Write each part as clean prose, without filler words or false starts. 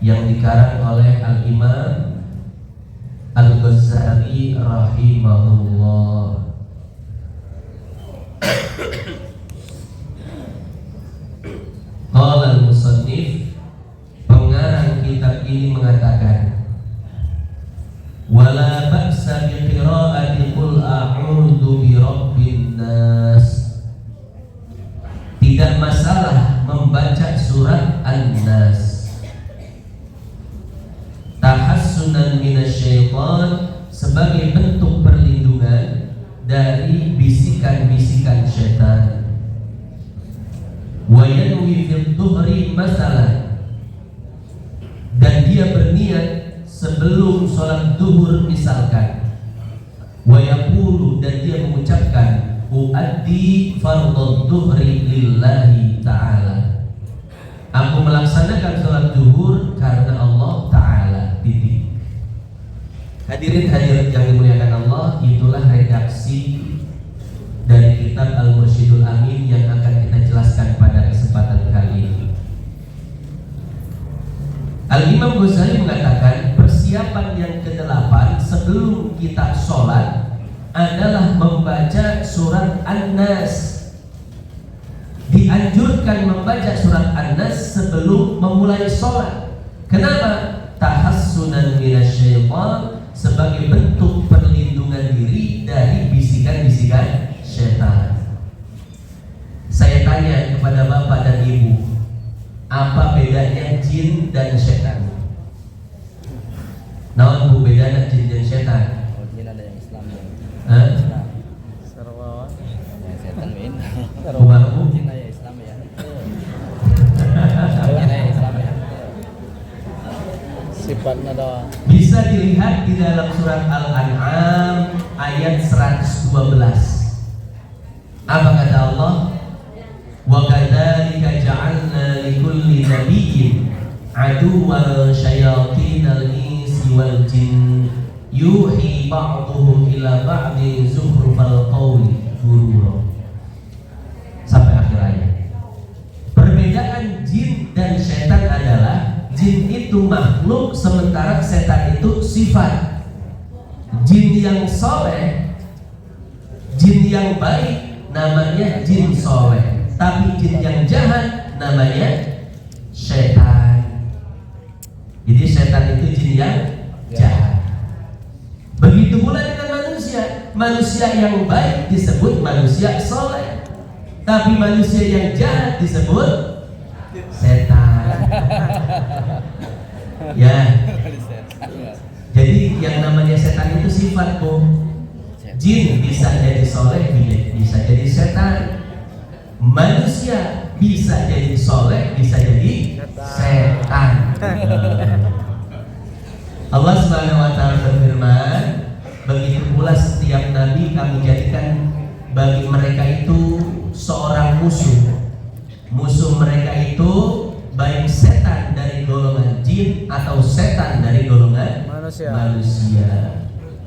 yang dikarang oleh Al-Imam Al-Ghazali rahimahullah. Qala al-musannif, pengarang kitab ini mengatakan, wala ba'sa bi qira'ati qul a'udzu bi rabbin nas. Tidak masalah membaca surat An-Nas tahassunan minasyaitan, sebagai bentuk perlindungan dari bisikan-bisikan syaitan. Wa yanwi fil dhuhri masalah, dan dia berniat sebelum sholat duhur misalkan. Wa yaqulu, dan dia mengucapkan, uaddi fardhu dhuhri lillahi ta'ala, aku melaksanakan sholat duhur karena Allah Ta'ala. Titik. Hadirin hadirat yang dimuliakan Allah, itulah redaksi dari kitab Al-Mursyidul Amin yang akan kita jelaskan pada kesempatan kali ini. Al-Imam Ghazali mengatakan persiapan yang ke-8 sebelum kita sholat adalah membaca surat An-Nas. Dianjurkan membaca surat An-Nas sebelum memulai sholat. Kenapa? Tahassunan minasyaitan, sebagai bentuk perlindungan diri dari bisikan-bisikan syaitan. Saya tanya kepada bapak dan ibu, apa bedanya jin dan syaitan? Naon bu bedana jin dan syaitan? Oh, jin ada yang Islam ya. Hah? Sarwa. Yang setan win. Sarwa bu? Jin ada Islam ya. Jin ada Islam ya. Sifatnya doang. Bisa dilihat di dalam surat Al-An'am ayat 112. Apa kata Allah? Wa kadzalika ja'alna likulli nabiyyin aduwwan syayatinal insi wal jin yuhi ba'dhum ila ba'din zukhrufal qawli ghurura. Sampai akhir ayat. Perbedaan jin dan setan adalah jin itu makhluk, sementara setan itu sifat. Jin yang soleh, jin yang baik namanya jin soleh, tapi jin yang jahat namanya setan. Jadi setan itu jin yang jahat. Begitu pula dengan manusia. Manusia yang baik disebut manusia soleh, tapi manusia yang jahat disebut setan. Ya. Jadi yang namanya setan itu sifat bu. Jin bisa jadi soleh, bisa jadi setan. Manusia bisa jadi soleh, bisa jadi setan. Allah Subhanahu wa taala berfirman, begitu pula setiap nabi kami jadikan bagi mereka itu seorang musuh. Musuh mereka itu baik setan dari golongan jin atau setan dari golongan manusia.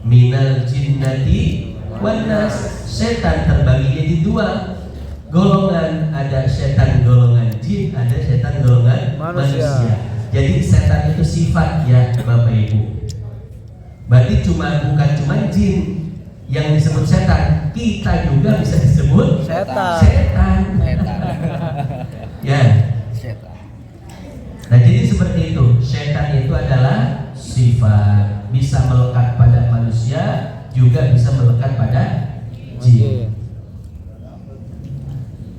Minal jinnati wan nas, setan terbagi jadi dua golongan, ada setan golongan jin, ada setan golongan manusia. Jadi setan itu sifat ya Bapak Ibu. Berarti bukan cuma jin yang disebut setan, kita juga bisa disebut setan. Ya. Nah jadi seperti itu, setan itu adalah sifat, bisa melekat pada manusia, juga bisa melekat pada jin.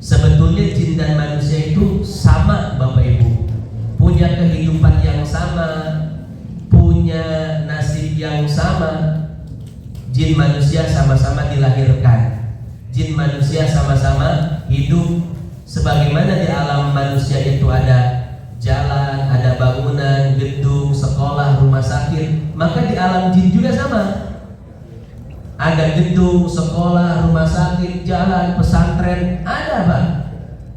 Sebetulnya jin dan manusia itu sama Bapak Ibu, punya kehidupan yang sama, punya nasib yang sama. Jin manusia sama-sama dilahirkan, jin manusia sama-sama hidup. Sebagaimana di alam manusia itu ada jalan, ada bangunan, gedung, sekolah, rumah sakit, maka di alam jin juga sama. Ada gedung, sekolah, rumah sakit, jalan, pesantren, ada Pak.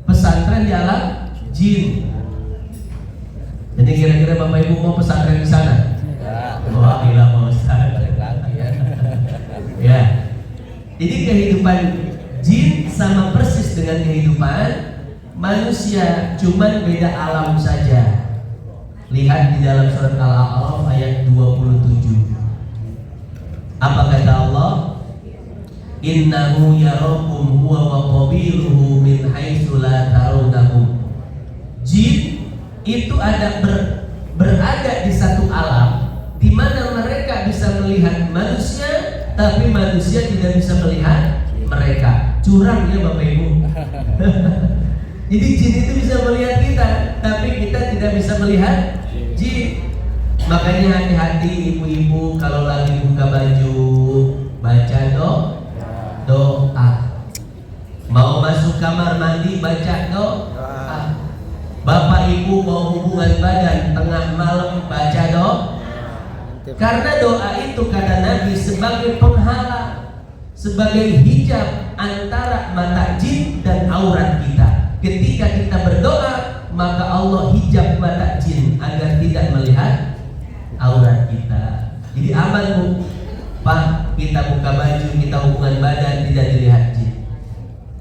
Pesantren di alam jin. Jadi kira-kira Bapak Ibu mau pesantren di sana? Wah, gila Pak Ustaz. Ya. Jadi kehidupan jin sama persis dengan kehidupan manusia, cuman beda alam saja. Lihat di dalam surat Al-A'raf ayat 27. Apa kata Allah? Innahu yarakum huwa wa qabiluhu min haitsu la tarawunahum. Jin itu berada di satu alam di mana mereka bisa melihat manusia, tapi manusia tidak bisa melihat mereka. Curang ya Bapak Ibu. Jadi jin itu bisa melihat kita, tapi kita tidak bisa melihat jin. Makanya hati-hati ibu-ibu kalau lagi buka baju, baca doa. Mau masuk kamar mandi, baca doa. Bapak ibu mau hubungan badan tengah malam, baca doa. Karena doa itu kata Nabi sebagai penghalang, sebagai hijab antara mata jin dan aurat kita. Ketika kita berdoa, maka Allah hijab mata jin agar tidak melihat aurat kita. Jadi aman Bu, Pak, kita buka baju, kita hubungan badan tidak dilihat jin.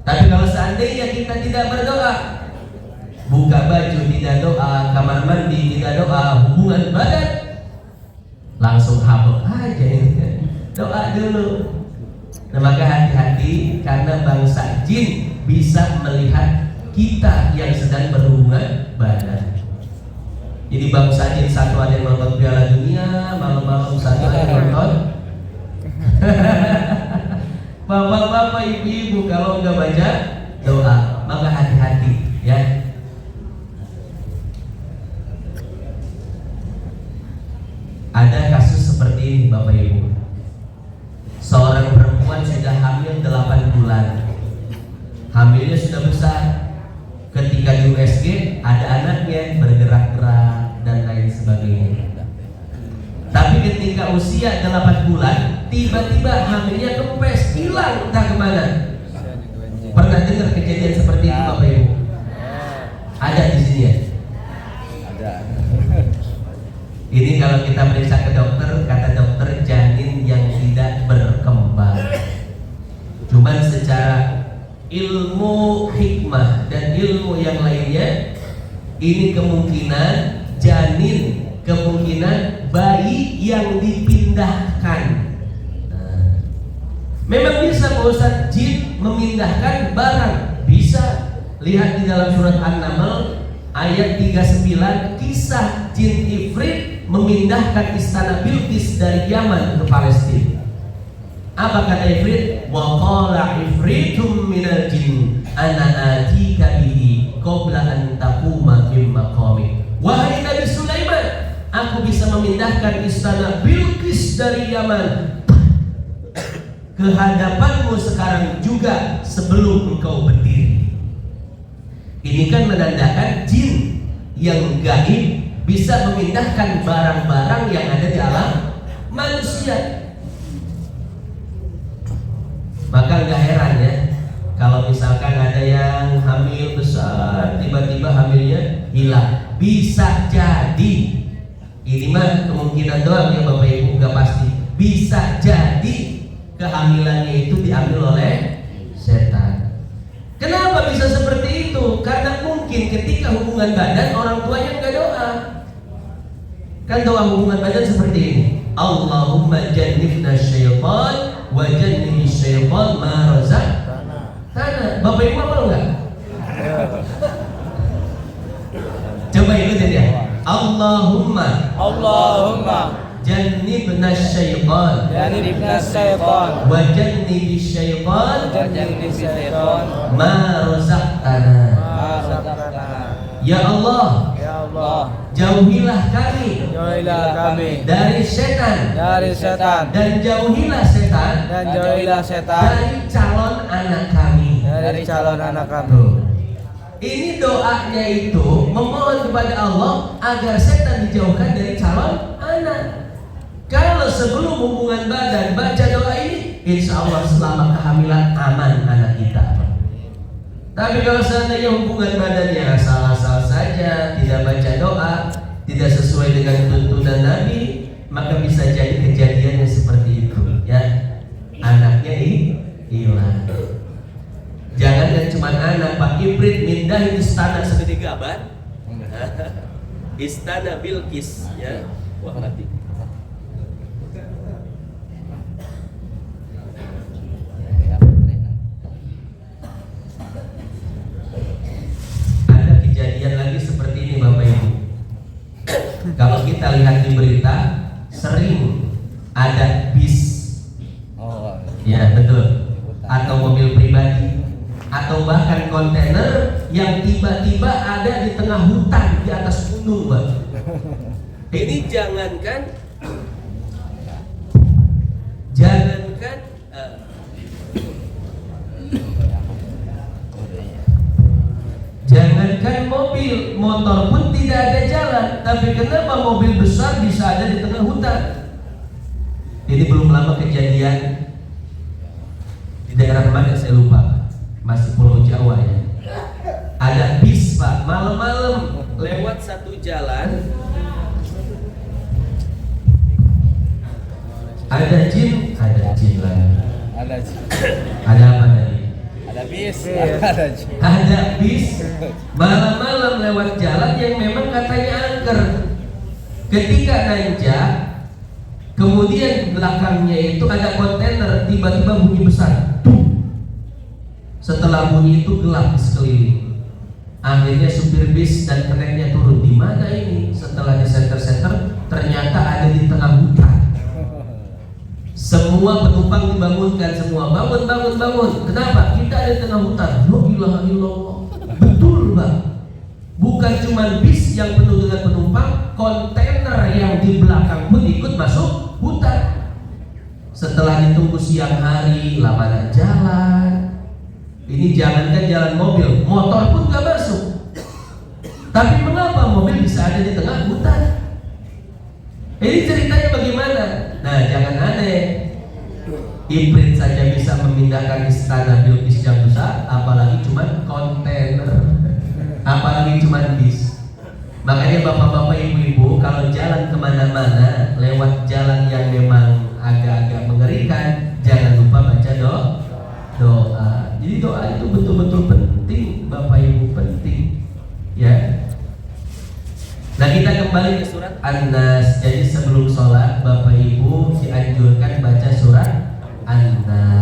Tapi kalau seandainya kita tidak berdoa, buka baju tidak doa, kamar mandi tidak doa, hubungan badan langsung habuk aja ini. Doa dulu. Nah, maka hati-hati karena bangsa jin bisa melihat kita yang sedang berhubungan badan. Jadi bangsa jin satu ada yang nonton Piala Dunia, malam-malam satu ada yang nonton. Bapak-bapak, ibu-ibu kalau nggak baca doa, maka hati-hati ya. Ada kasus seperti ini Bapak Ibu. Seorang perempuan sudah hamil 8 bulan. Hamilnya sudah besar. Ketika di USG ada anaknya bergerak-gerak dan lain sebagainya. Tapi ketika usia 8 bulan, tiba-tiba hamilnya kempes, hilang entah kemana. Pernah dengar kejadian seperti itu Bapak Ibu? Ada di sini ya? Ada. Ini kalau kita periksa ke dokter, kata dokter janin yang tidak berkembang. Cuman secara ilmu hikmah dan ilmu yang lainnya, ini kemungkinan janin, kemungkinan bayi yang dipindahkan. Nah, memang bisa Pak Ustadz jin memindahkan barang, bisa. Lihat di dalam surat An-Naml ayat 39, kisah jin Ifrit memindahkan istana Bilqis dari Yaman ke Palestina. Apa kata Ifrit? Wa qala ifritum minal jin ana atika bihi qabla an taquma min maqamik. Wahai Nabi Sulaiman, aku bisa memindahkan istana Bilqis dari Yaman ke hadapanmu sekarang juga sebelum engkau berdiri. Ini kan menandakan jin yang gaib bisa memindahkan barang-barang yang ada di alam manusia. Maka nggak heran ya kalau misalkan ada yang hamil besar, tiba-tiba hamilnya hilang. Bisa jadi, ini mah kemungkinan doang ya Bapak Ibu, nggak pasti. Bisa jadi kehamilannya itu diambil oleh setan. Kenapa bisa seperti itu? Karena mungkin ketika hubungan badan orang tuanya nggak doa. Kan doa hubungan badan seperti ini. Allahumma jannibna syaitan wa jannibi syaitan ma razaqtana. Bapak Ibu apa enggak? Coba ikutin ya. Allahumma jannibna syaitan wa jannibi syaitan ma razaqtana. Ya Allah, jauhilah kami dari setan dan jauhilah setan dari calon anak kami. Tuh. Ini doanya itu memohon kepada Allah agar setan dijauhkan dari calon anak. Kalau sebelum hubungan badan baca doa ini, insya Allah selama kehamilan aman anak kita. Tapi kalau seandainya hubungan badannya asal-asal saja, tidak baca doa, tidak sesuai dengan tuntunan Nabi, maka bisa jadi kejadiannya seperti itu, ya. Anaknya hilang. Jangan kan cuma anak, Pak Ibrit mindahin istana segede gaban. Istana Bilqis, ya. Wah, nanti. Ada kejadian lagi seperti ini Bapak Ibu. Kalau kita lihat di berita, sering ada bis, Oh, ya betul, atau mobil pribadi, atau bahkan kontainer yang tiba-tiba ada di tengah hutan di atas gunung, Pak. Ini jangankan jangankan mobil, motor pun tidak ada jalan. Tapi kenapa mobil besar bisa ada di tengah hutan? Ini belum lama kejadian di daerah mana saya lupa, masih Pulau Jawa ya. Ada bis Pak, malam-malam lewat satu jalan. Ada jin lagi. ada Ada apa tadi? ada bis, ada Ada bis malam-malam lewat jalan yang memang katanya angker. Ketika nanjak, kemudian belakangnya itu ada kontainer, tiba-tiba bunyi besar. Tuh. Setelah bunyi itu gelap di sekeliling. Akhirnya supir bis dan keneknya turun. Di mana ini? Setelah di center-center, ternyata ada di tengah hutan. Semua penumpang dibangunkan, semua bangun. Kenapa? Kita ada di tengah hutan. La ilaha illallah. Betul, Bang. Bukan cuma bis yang penuh dengan penumpang, kontainer yang di belakang pun ikut masuk hutan. Setelah ditunggu siang hari, lama jalan. Ini jangankan jalan mobil, motor pun gak masuk. Tapi mengapa mobil bisa ada di tengah hutan? Ini ceritanya bagaimana? Nah, jangan aneh. Ibrit saja bisa memindahkan istana Bilqis yang besar, apalagi cuma kontainer, apalagi cuma bis. Makanya bapak-bapak, ibu-ibu, kalau jalan kemana-mana lewat jalan yang memang agak-agak mengerikan, jangan lupa baca doa. Jadi doa itu betul-betul penting, bapak ibu, penting, ya. Nah, kita kembali ke surat An-Nas. Jadi sebelum sholat, bapak ibu dianjurkan baca surat An-Nas.